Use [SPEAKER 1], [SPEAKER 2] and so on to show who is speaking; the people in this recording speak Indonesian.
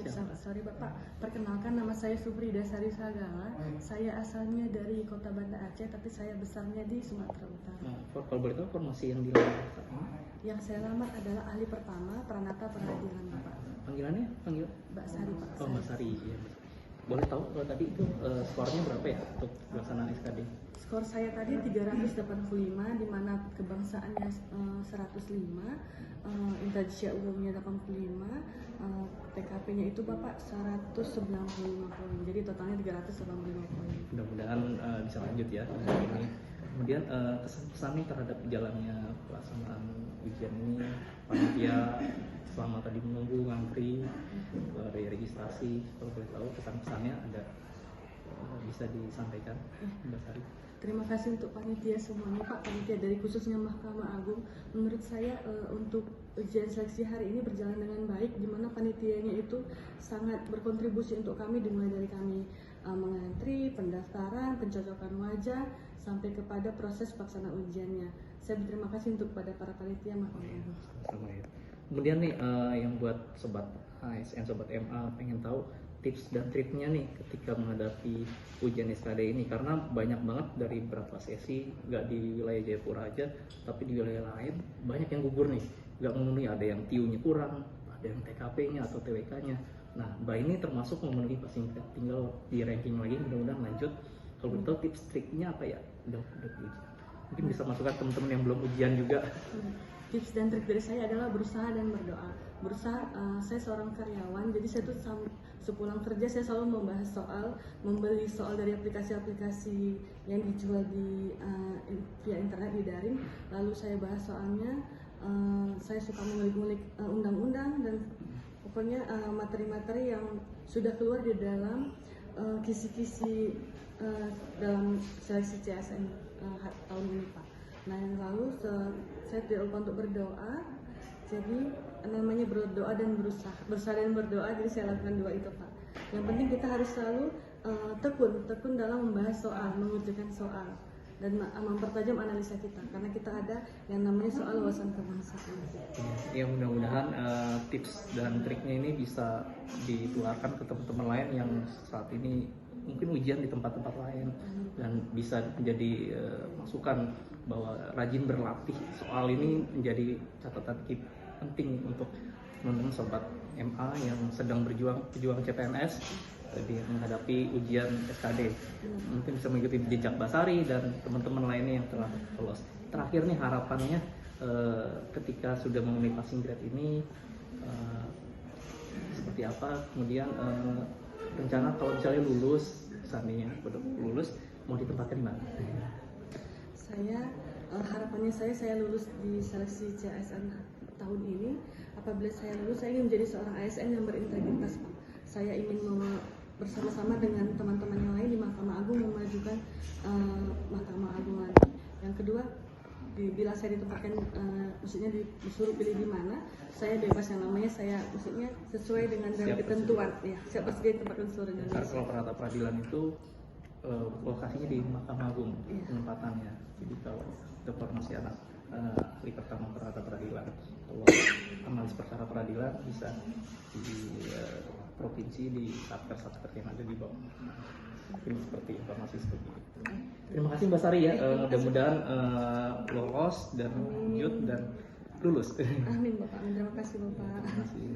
[SPEAKER 1] Sorry Bapak, perkenalkan nama saya Suprida Sari Sagala. Saya asalnya dari Kota Banda Aceh, tapi saya besarnya di Sumatera Utara.
[SPEAKER 2] Nah, kalau boleh tahu formasi yang dilamar?
[SPEAKER 1] Yang saya lamar adalah ahli pertama Pranata Peradilan Bapak.
[SPEAKER 2] Panggilannya?
[SPEAKER 1] Mbak Sari Pak.
[SPEAKER 2] Oh, Mbak Sari. Ya. Boleh tahu kalau tadi itu skornya berapa ya untuk pelaksanaan SKD?
[SPEAKER 1] Skor saya tadi 385, di mana kebangsaannya 105, intelijen umumnya 85, TKP-nya itu Bapak 195 poin. Jadi totalnya 385 poin.
[SPEAKER 2] Mudah-mudahan bisa lanjut ya ini. Kemudian kesan-kesannya terhadap jalannya pelaksanaan ujian ini, panitia selama tadi menunggu ngantri dari registrasi, kalau boleh tahu kesan-kesannya ada bisa disampaikan, Mbak Sari.
[SPEAKER 1] Terima kasih untuk panitia semuanya Pak, panitia dari khususnya Mahkamah Agung. Menurut saya untuk ujian seleksi hari ini berjalan dengan baik, di mana panitianya itu sangat berkontribusi untuk kami, dimulai dari kami mengantri, pendaftaran, pencocokan wajah, sampai kepada proses pelaksanaan ujiannya. Saya berterima kasih untuk pada para panitia Mahkamah Agung.
[SPEAKER 2] Sama ya. Kemudian nih yang buat sobat ASN, sobat MA pengen tahu tips dan triknya nih ketika menghadapi ujian SKD ini, karena banyak banget dari beberapa sesi, nggak di wilayah Jayapura aja tapi di wilayah lain banyak yang gugur nih, nggak memenuhi, ada yang TIU-nya kurang, ada yang TKP-nya atau TWK-nya. Nah, Mbak ini termasuk memenuhi passing grade, tinggal di ranking lagi, mudah-mudahan lanjut. Kalau betul tips triknya apa ya? Udah ujian. Mungkin bisa masukkan teman-teman yang belum ujian juga.
[SPEAKER 1] Tips dan trik dari saya adalah berusaha dan berdoa. Berusaha, saya seorang karyawan, jadi saya tuh sepulang kerja saya selalu membahas soal, membeli soal dari aplikasi-aplikasi yang dijual di via internet di daring. Lalu saya bahas soalnya, saya suka mengulik-ngulik undang-undang dan pokoknya materi-materi yang sudah keluar di dalam kisi-kisi dalam seleksi CSN tahun ini Pak. Nah, yang lalu saya tidak lupa untuk berdoa. Jadi namanya berdoa dan berusaha dan berdoa. Jadi saya lakukan dua itu Pak. Yang penting kita harus selalu tekun dalam membahas soal, mengerjakan soal, dan mempertajam analisa kita. Karena kita ada yang namanya soal wawasan kebangsaan.
[SPEAKER 2] Ya, mudah-mudahan tips dan triknya ini bisa ditularkan ke teman-teman lain yang saat ini mungkin ujian di tempat-tempat lain, dan bisa menjadi masukan bahwa rajin berlatih soal ini menjadi catatan penting untuk teman-teman sobat MA yang sedang berjuang CPNS di menghadapi ujian SKD. Mungkin bisa mengikuti jejak Mbak Sari dan teman-teman lainnya yang telah lolos. Terakhir nih, harapannya ketika sudah memenuhi passing grade ini seperti apa? Kemudian rencana kalau misalnya lulus, seandainya udah lulus, mau ditempatkan di mana?
[SPEAKER 1] Saya harapannya saya lulus di seleksi CSN tahun ini. Apabila saya lulus, saya ingin menjadi seorang ASN yang berintegritas Pak. Saya ingin bersama-sama dengan teman-teman yang lain di Mahkamah Agung memajukan Mahkamah Agung lagi. Yang kedua, bila saya ditempatkan, maksudnya disuruh pilih di mana, saya bebas, yang namanya saya maksudnya sesuai dengan ketentuan. Ya, saya pasti ditempatkan seluruh Indonesia.
[SPEAKER 2] Kalau Pranata Peradilan itu lokasinya di Mahkamah Agung, penempatannya. Jadi kalau informasi anak ahli pertama Pranata Peradilan, kalau analis perkara peradilan bisa di provinsi, di satker yang ada di bawah. Mungkin seperti informasi seperti itu. Terima kasih Mbak Sari ya. Mudah-mudahan lolos dan lanjut dan lulus.
[SPEAKER 1] Amin Bapak. Terima kasih Bapak.
[SPEAKER 2] Terima kasih.